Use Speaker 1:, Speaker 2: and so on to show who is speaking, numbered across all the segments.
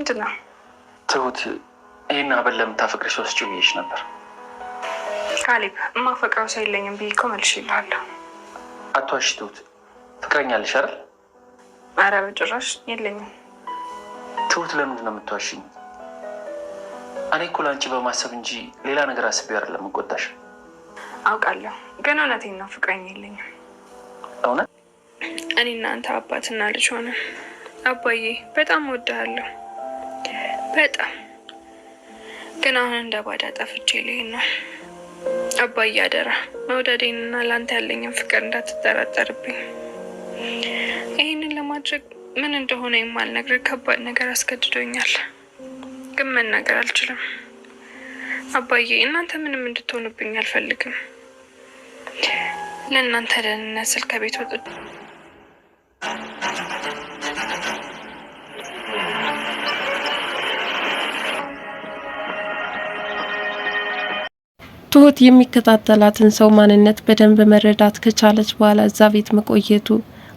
Speaker 1: ምንድነው?
Speaker 2: ትሁት ይሄን አበል ለምታፈቅሪው ሰው ስጪው ብዬሽ ነበር።
Speaker 1: ካሌብ የማፈቅረው ሰው የለኝም ብዬ እኮ መልሼልሃለሁ።
Speaker 2: አትዋሺ ትሁት፣ ፍቅረኛ አለሽ አይደል?
Speaker 1: ኧረ በጭራሽ የለኝም።
Speaker 2: ትሁት ለምንድን ነው የምትዋሺኝ? እኔ እኮ ለአንቺ በማሰብ እንጂ ሌላ ነገር አስቤ አይደለም የምቆጣሽ።
Speaker 1: አውቃለሁ፣ ግን እውነቴን ነው፣ ፍቅረኛ የለኝም።
Speaker 2: እውነት?
Speaker 1: እኔ እናንተ አባትና ልጅ ሆነ። አባዬ በጣም እወድሃለሁ፣ በጣም ግን አሁን እንደ ባዳ ጠፍቼ ልሄድ ነው። አባዬ አደራ መውደዴንና ለአንተ ያለኝን ፍቅር እንዳትጠራጠርብኝ። ይህንን ለማድረግ ምን እንደሆነ የማልነግርህ ከባድ ነገር አስገድዶኛል፣ ግን መናገር አልችልም። አባዬ እናንተ ምንም እንድትሆኑብኝ አልፈልግም። ለእናንተ ደህንነት ስል ከቤት ወጥቼ
Speaker 3: ትሁት የሚከታተላትን ሰው ማንነት በደንብ መረዳት ከቻለች በኋላ እዛ ቤት መቆየቱ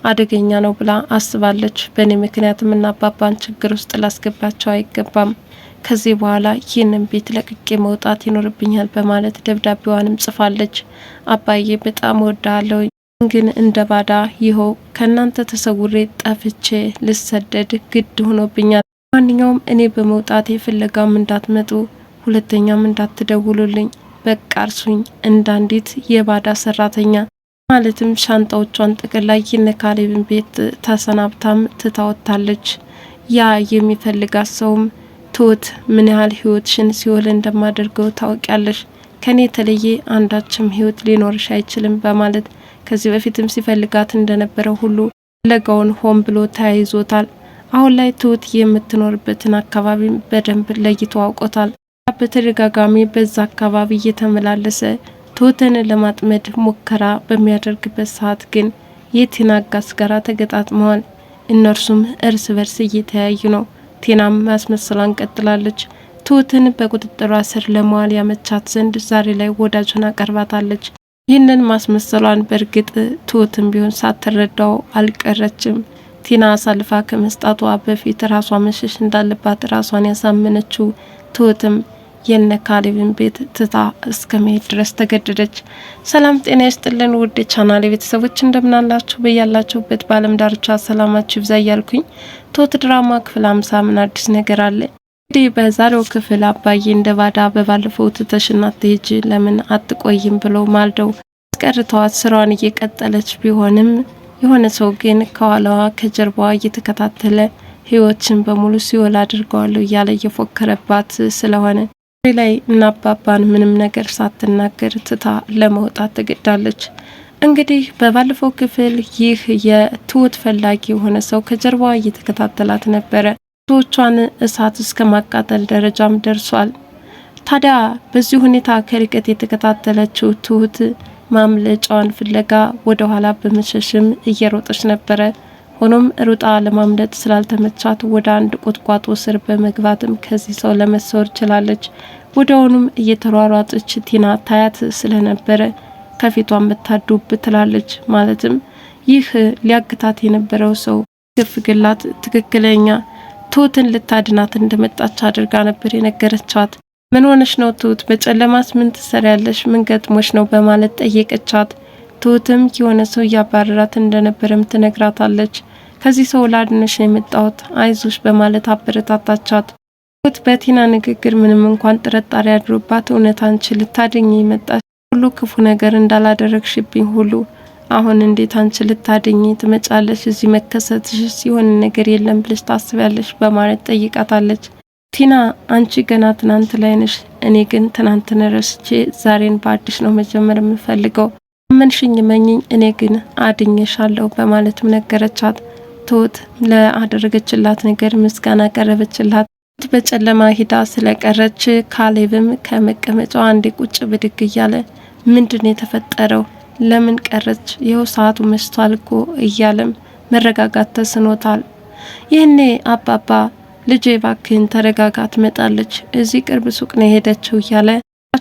Speaker 3: አደገኛ ነው ብላ አስባለች። በእኔ ምክንያትም እና አባባን ችግር ውስጥ ላስገባቸው አይገባም። ከዚህ በኋላ ይህንን ቤት ለቅቄ መውጣት ይኖርብኛል በማለት ደብዳቤዋንም ጽፋለች። አባዬ በጣም እወዳለሁ፣ ግን እንደ ባዳ ይኸው ከእናንተ ተሰውሬ ጠፍቼ ልሰደድ ግድ ሆኖብኛል። ማንኛውም እኔ በመውጣቴ ፍለጋም እንዳትመጡ፣ ሁለተኛም እንዳትደውሉልኝ፣ በቃ እርሱኝ እንዳንዲት የባዳ ሰራተኛ ማለትም ሻንጣዎቿን ጥቅላ የነካሌብን ቤት ተሰናብታም ትታወታለች። ያ የሚፈልጋት ሰውም ትሁት ምን ያህል ህይወትሽን ሲኦል እንደማደርገው ታውቂያለሽ፣ ከኔ የተለየ አንዳችም ህይወት ሊኖርሽ አይችልም በማለት ከዚህ በፊትም ሲፈልጋት እንደነበረው ሁሉ ለጋውን ሆን ብሎ ተያይዞታል። አሁን ላይ ትሁት የምትኖርበትን አካባቢ በደንብ ለይቶ አውቆታል። በተደጋጋሚ በዛ አካባቢ እየተመላለሰ ትሁትን ለማጥመድ ሙከራ በሚያደርግበት ሰዓት ግን የቲና አጋስ ጋራ ተገጣጥመዋል። እነርሱም እርስ በርስ እየተያዩ ነው። ቲናም ማስመሰሏን ቀጥላለች። ትሁትን በቁጥጥሯ ስር ለመዋል ያመቻት ዘንድ ዛሬ ላይ ወዳጁን አቀርባታለች። ይህንን ማስመሰሏን በእርግጥ ትሁትን ቢሆን ሳትረዳው አልቀረችም። ቲና አሳልፋ ከመስጣቷ በፊት ራሷ መሸሽ እንዳለባት ራሷን ያሳመነችው ትሁትም የነ ካሌብን ቤት ትታ እስከ መሄድ ድረስ ተገደደች። ሰላም ጤና ይስጥልን ውድ ቻናሌ ቤተሰቦች እንደምናላችሁ በያላችሁበት በዓለም ዳርቻ ሰላማችሁ ይብዛ እያልኩኝ ትሁት ድራማ ክፍል 50 ምን አዲስ ነገር አለ? እንግዲህ በዛሬው ክፍል አባዬ እንደ ባዳ በባለፈው ትተሽና ትሄጂ ለምን አትቆይም ብሎ ማልደው አስቀርተዋት ስራዋን እየቀጠለች ቢሆንም የሆነ ሰው ግን ከኋላዋ ከጀርባዋ እየተከታተለ ህይወትን በሙሉ ሲኦል አድርገዋለሁ እያለ እየፎከረባት ስለሆነ ላይ እና አባባን ምንም ነገር ሳትናገር ትታ ለመውጣት ተገዳለች። እንግዲህ በባለፈው ክፍል ይህ የትሁት ፈላጊ የሆነ ሰው ከጀርባዋ እየተከታተላት ነበረ። ቶቿን እሳት እስከ ማቃጠል ደረጃም ደርሷል። ታዲያ በዚህ ሁኔታ ከርቀት የተከታተለችው ትሁት ማምለጫዋን ፍለጋ ወደ ኋላ በመሸሽም እየሮጠች ነበረ። ሆኖም ሩጣ ለማምለጥ ስላልተመቻት ወደ አንድ ቁጥቋጦ ስር በመግባትም ከዚህ ሰው ለመሰወር ችላለች። ወደውንም እየተሯሯጠች ቲና ታያት ስለነበረ ከፊቷን መታዱብ ትላለች። ማለትም ይህ ሊያግታት የነበረው ሰው ግፍግላት ትክክለኛ ትሁትን ልታድናት እንደመጣች አድርጋ ነበር የነገረቻት። ምን ሆነሽ ነው ትሁት? በጨለማስ ምን ትሰሪያለሽ? ምን ገጥሞሽ ነው በማለት ጠየቀቻት። ትሁትም የሆነ ሰው እያባረራት እንደነበረም ትነግራታለች። ከዚህ ሰው ላድነሽ ነው የመጣሁት አይዞሽ በማለት አበረታታቻት። ትሁት በቲና ንግግር ምንም እንኳን ጥርጣሬ አድሮባት እውነት አንቺ ልታድኝ የመጣሽ ሁሉ ክፉ ነገር እንዳላደረግሽብኝ ሁሉ አሁን እንዴት አንቺ ልታድኝ ትመጫለሽ? እዚህ መከሰትሽ ሲሆን ነገር የለም ብለሽ ታስቢያለሽ በማለት ጠይቃታለች። ቲና አንቺ ገና ትናንት ላይ ነሽ፣ እኔ ግን ትናንትን ረስቼ ዛሬን በአዲስ ነው መጀመር የምፈልገው። መንሽኝ መኝኝ እኔ ግን አድኝሻለሁ በማለትም ነገረቻት። ትሁት ለአደረገችላት ነገር ምስጋና ቀረበችላት። በጨለማ ሂዳ ስለቀረች ካሌብም ከመቀመጫው አንዴ ቁጭ ብድግ እያለ ምንድን የተፈጠረው? ለምን ቀረች? ይኸው ሰዓቱ መሽቷል እኮ እያለም መረጋጋት ተስኖታል። ይህኔ አባባ ልጄ ባክህን ተረጋጋ ትመጣለች፣ እዚህ ቅርብ ሱቅ ነው የሄደችው እያለ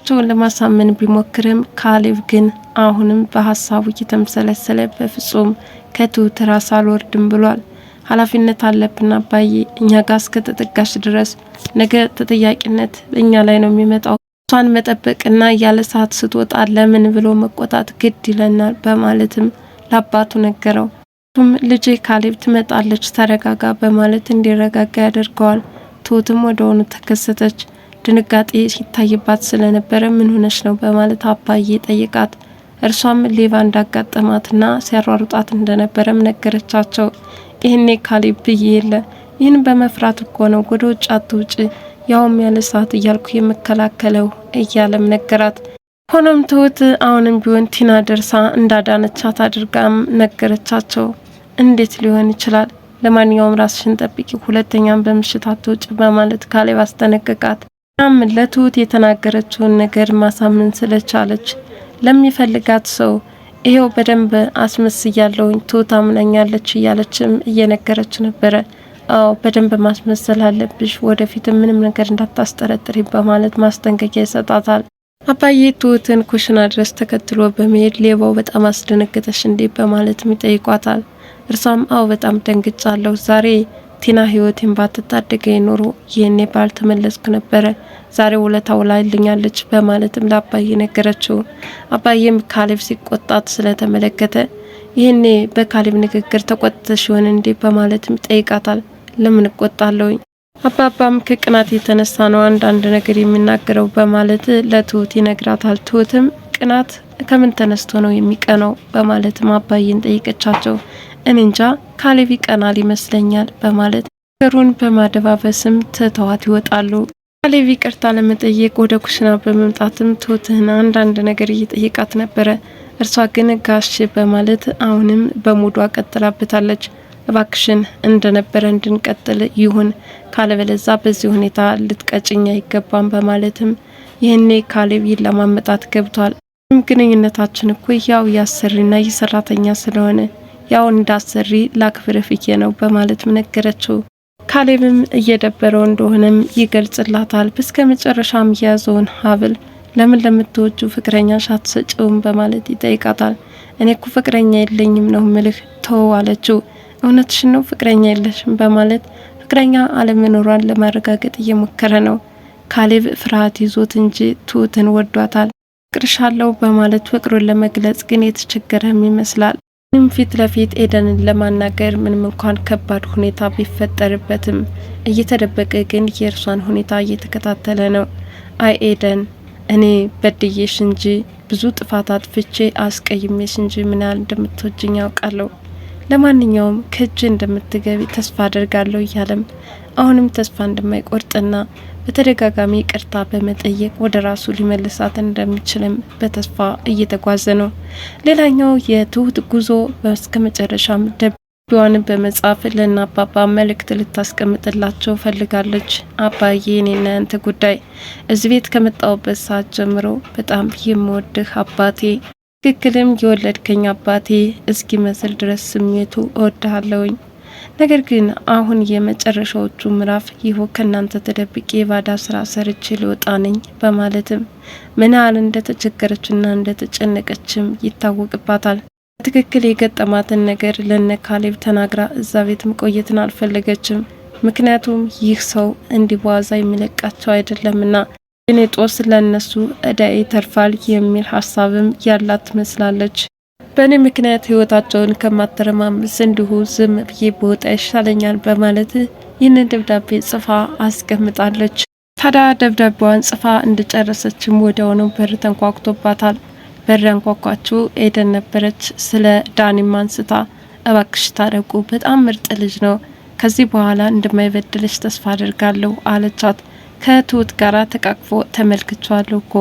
Speaker 3: ቸውን ለማሳመን ቢሞክርም ካሌብ ግን አሁንም በሀሳቡ እየተመሰለሰለ በፍጹም ከትሁት ራስ አልወርድም ብሏል። ኃላፊነት አለብን አባዬ፣ እኛ ጋር እስከተጠጋሽ ድረስ ነገ ተጠያቂነት እኛ ላይ ነው የሚመጣው። እሷን መጠበቅና ያለ ሰዓት ስትወጣ ለምን ብሎ መቆጣት ግድ ይለናል በማለትም ለአባቱ ነገረው። እሱም ልጄ ካሌብ ትመጣለች ተረጋጋ በማለት እንዲረጋጋ ያደርገዋል። ትሁትም ወደሆኑ ተከሰተች። ድንጋጤ ሲታይባት ስለነበረ ምን ሆነች ነው በማለት አባዬ ጠይቃት። እርሷም ሌባ እንዳጋጠማትና ሲያሯሩጣት እንደነበረም ነገረቻቸው። ይህኔ ካሌብ ብዬ የለ ይህን በመፍራት እኮ ነው ወደ ውጭ አትውጭ ያውም ያለ ሰዓት እያልኩ የምከላከለው እያለም ነገራት። ሆኖም ትሁት አሁንም ቢሆን ቲና ደርሳ እንዳዳነቻት አድርጋም ነገረቻቸው። እንዴት ሊሆን ይችላል? ለማንኛውም ራስሽን ጠብቂ፣ ሁለተኛም በምሽት አትውጭ በማለት ካሌብ አስጠነቀቃት። እናም ለትሁት የተናገረችውን ነገር ማሳመን ስለቻለች ለሚፈልጋት ሰው ይሄው በደንብ አስመስያለሁኝ ትሁት አምናኛለች እያለችም እየነገረች ነበረ። አዎ በደንብ ማስመሰል አለብሽ፣ ወደፊት ምንም ነገር እንዳታስጠረጥሪ በማለት ማስጠንቀቂያ ይሰጣታል። አባዬ ትሁትን ኩሽና ድረስ ተከትሎ በመሄድ ሌባው በጣም አስደነገጠሽ እንዴ በማለትም ይጠይቋታል። እርሷም አዎ በጣም ደንግጫለሁ፣ ዛሬ ቲና ህይወቴን ባትታደገኝ ኖሮ ይህኔ ባልተመለስኩ ነበረ፣ ዛሬ ውለታ ውላልኛለች በማለትም ለአባዬ ነገረችው። አባዬም ካሌብ ሲቆጣት ስለተመለከተ ይህኔ በካሌብ ንግግር ተቆጥተሽ ይሆን እንዴ በማለትም ይጠይቃታል። ለምን እቆጣለሁኝ? አባባም ከቅናት የተነሳ ነው አንዳንድ ነገር የሚናገረው በማለት ለትሁት ይነግራታል። ትሁትም ቅናት ከምን ተነስቶ ነው የሚቀናው በማለትም አባዬን ጠይቀቻቸው። እኔ እንጃ ካሌብ ይቀናል ይመስለኛል በማለት ነገሩን በማደባበስም ትተዋት ይወጣሉ። ካሌብ ይቅርታ ለመጠየቅ ወደ ኩሽና በመምጣትም ትሁትን አንዳንድ ነገር እየጠየቃት ነበረ። እርሷ ግን ጋሽ በማለት አሁንም በሙዷ ቀጥላበታለች። እባክሽን እንደነበረ እንድንቀጥል ይሁን፣ ካለበለዛ በዚህ ሁኔታ ልትቀጭኝ አይገባም በማለትም ይህኔ ካሌብ ይለማመጣት ገብቷል። ግንኙነታችን እኮ ያው ያሰሪና የሰራተኛ ስለሆነ ያው እንዳሰሪ ላክብርህ ብዬ ነው በማለትም ነገረችው። ካሌብም እየደበረው እንደሆነም ይገልጽላታል። በስከ መጨረሻም የያዘውን ሀብል ለምን ለምትወጁ ፍቅረኛ አትሰጪውም በማለት ይጠይቃታል። እኔ እኮ ፍቅረኛ የለኝም ነው ምልህ ተው አለችው። እውነትሽን ነው ፍቅረኛ የለሽም በማለት ፍቅረኛ አለመኖሯን ለማረጋገጥ እየሞከረ ነው። ካሌብ ፍርሃት ይዞት እንጂ ትሁትን ወዷታል። ፍቅርሻለሁ በማለት ፍቅሩን ለመግለጽ ግን የተቸገረም ይመስላል። ምንም ፊት ለፊት ኤደንን ለማናገር ምንም እንኳን ከባድ ሁኔታ ቢፈጠርበትም እየተደበቀ ግን የእርሷን ሁኔታ እየተከታተለ ነው። አይ ኤደን፣ እኔ በድዬሽ እንጂ ብዙ ጥፋት አጥፍቼ አስቀይሜሽ እንጂ ምን ያህል እንደምትወጂኝ ያውቃለሁ። ለማንኛውም ከእጅ እንደምትገቢ ተስፋ አደርጋለሁ እያለም አሁንም ተስፋ እንደማይቆርጥና በተደጋጋሚ ይቅርታ በመጠየቅ ወደ ራሱ ሊመልሳት እንደሚችልም በተስፋ እየተጓዘ ነው። ሌላኛው የትሁት ጉዞ እስከ መጨረሻም ደብዳቤዋን በመጻፍ ለእነ አባባ መልእክት ልታስቀምጥላቸው ፈልጋለች። አባዬ እኔና ያንተ ጉዳይ እዚህ ቤት ከመጣሁበት ሰዓት ጀምሮ በጣም የምወድህ አባቴ፣ ትክክልም የወለድከኝ አባቴ እስኪ መስል ድረስ ስሜቱ እወድሃለሁኝ። ነገር ግን አሁን የመጨረሻዎቹ ምዕራፍ ይኸው ከናንተ ተደብቄ የባዳ ስራ ሰርቼ ልወጣ ነኝ በማለትም ምን ያህል እንደተቸገረችና እንደተጨነቀችም ይታወቅባታል። ትክክል የገጠማትን ነገር ለነ ካሌብ ተናግራ እዛ ቤት መቆየትን አልፈለገችም። ምክንያቱም ይህ ሰው እንዲዋዛ የሚለቃቸው አይደለምና እኔ ጦስ ለነሱ እዳይ ተርፋል የሚል ሀሳብም ያላት ትመስላለች። በእኔ ምክንያት ህይወታቸውን ከማተረማምስ እንዲሁ ዝም ብዬ በወጣ ይሻለኛል በማለት ይህንን ደብዳቤ ጽፋ አስቀምጣለች። ታዲያ ደብዳቤዋን ጽፋ እንደጨረሰችም ወዲያውኑ በር ተንኳኩቶባታል። በር ያንኳኳችው ኤደን ነበረች። ስለ ዳኒም አንስታ እባክሽ ታረቁ፣ በጣም ምርጥ ልጅ ነው፣ ከዚህ በኋላ እንደማይበድልሽ ተስፋ አድርጋለሁ አለቻት። ከትሁት ጋር ተቃቅፎ ተመልክቻለሁ እኮ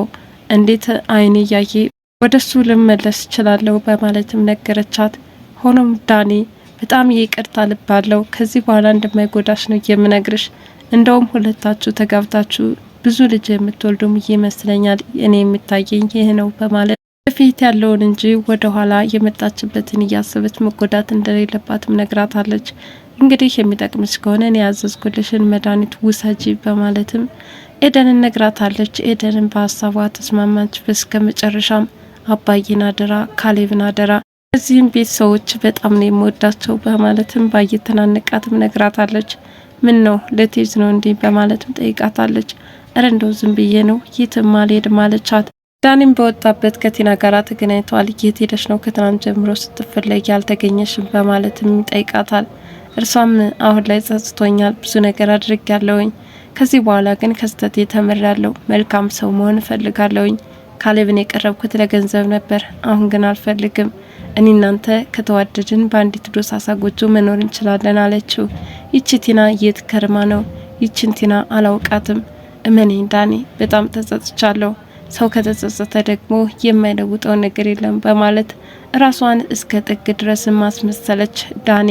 Speaker 3: እንዴት አይኔ እያየ ወደሱ ልመለስ እችላለሁ በማለትም ነገረቻት። ሆኖም ዳኒ በጣም ይቅርታ ልብ አለው፣ ከዚህ በኋላ እንደማይጎዳሽ ነው የምነግርሽ፣ እንደውም ሁለታችሁ ተጋብታችሁ ብዙ ልጅ የምትወልዱም ይመስለኛል፣ እኔ የሚታየኝ ይህ ነው በማለት በፊት ያለውን እንጂ ወደ ኋላ የመጣችበትን እያሰበች መጎዳት እንደሌለባትም ነግራታለች። እንግዲህ የሚጠቅምሽ ከሆነ እኔ ያዘዝኩልሽን መድኃኒት ውሰጂ በማለትም ኤደንን ነግራታለች። ኤደንን በሀሳቧ ተስማማች። በስከ መጨረሻም አባዬን አደራ፣ ካሌብን አደራ፣ እዚህም ቤት ሰዎች በጣም ነው የምወዳቸው በማለትም ባየተናነቃትም ነግራታለች። ምን ነው ለቴዝ ነው እንዲህ በማለትም ጠይቃታለች። እረ እንደው ዝም ብዬ ነው የትም አልሄድም አለቻት። ዳኒም በወጣበት ከቲና ጋር ተገናኝተዋል። የት ሄደሽ ነው ከትናንት ጀምሮ ስትፈለጊ ያልተገኘሽም በማለትም ይጠይቃታል። እርሷም አሁን ላይ ጸጽቶኛል፣ ብዙ ነገር አድርጌያለሁኝ። ከዚህ በኋላ ግን ከስተቴ ተምሬያለሁ። መልካም ሰው መሆን እፈልጋለሁኝ። ካሌብን የቀረብኩት ለገንዘብ ነበር፣ አሁን ግን አልፈልግም። እኔ እናንተ ከተዋደድን በአንዲት ዶሳሳ ጎጆ መኖር እንችላለን አለችው። ይቺ ቲና የት ከርማ ነው? ይችን ቲና አላውቃትም። እመኔን ዳኒ በጣም ተጸጽቻለሁ። ሰው ከተጸጸተ ደግሞ የማይለውጠው ነገር የለም በማለት ራሷን እስከ ጥግ ድረስ ማስመሰለች። ዳኒ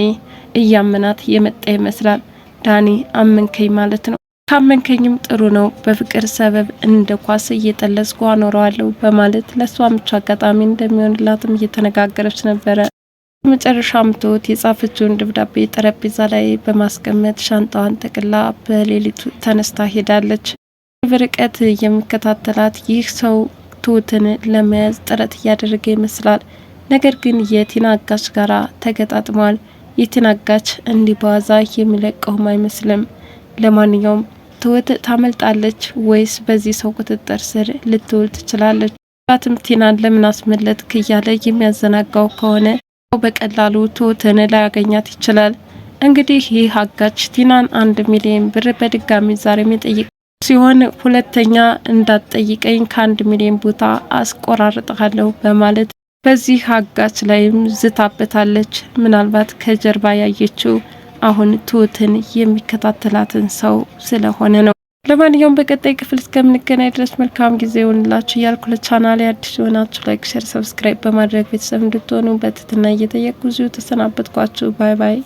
Speaker 3: እያመናት የመጣ ይመስላል። ዳኒ አመንከኝ ማለት ነው። ካመንከኝም ጥሩ ነው፣ በፍቅር ሰበብ እንደ ኳስ እየጠለስኩ አኖረዋለሁ በማለት ለሷ ምቹ አጋጣሚ እንደሚሆንላትም እየተነጋገረች ነበረ። መጨረሻም ትሁት የጻፈችውን ደብዳቤ ጠረጴዛ ላይ በማስቀመጥ ሻንጣዋን ጠቅላ በሌሊቱ ተነስታ ሄዳለች። በርቀት የሚከታተላት ይህ ሰው ትሁትን ለመያዝ ጥረት እያደረገ ይመስላል። ነገር ግን የቲና አጋች ጋራ ተገጣጥሟል። የቲና አጋች እንዲህ በዋዛ የሚለቀውም አይመስልም። ለማንኛውም ትሁት ታመልጣለች ወይስ በዚህ ሰው ቁጥጥር ስር ልትውል ትችላለች? ባትም ቲናን ለምን አስመለጥክ እያለ የሚያዘናጋው ከሆነ በቀላሉ ትሁትን ላያገኛት ይችላል። እንግዲህ ይህ አጋች ቲናን 1 ሚሊዮን ብር በድጋሚ ዛሬ የሚጠይቅ ሲሆን ሁለተኛ እንዳትጠይቀኝ ከ1 ሚሊዮን ቦታ አስቆራርጣለሁ በማለት በዚህ አጋች ላይም ዝታበታለች። ምናልባት ከጀርባ ያየችው አሁን ትሁትን የሚከታተላትን ሰው ስለሆነ ነው። ለማንኛውም በቀጣይ ክፍል እስከምንገናኝ ድረስ መልካም ጊዜ ይሁንላችሁ እያልኩ ለቻናሌ አዲስ የሆናችሁ ላይክ፣ ሼር፣ ሰብስክራይብ በማድረግ ቤተሰብ እንድትሆኑ በትህትና እየጠየቅኩ እዚሁ ተሰናበትኳችሁ። ባይ ባይ።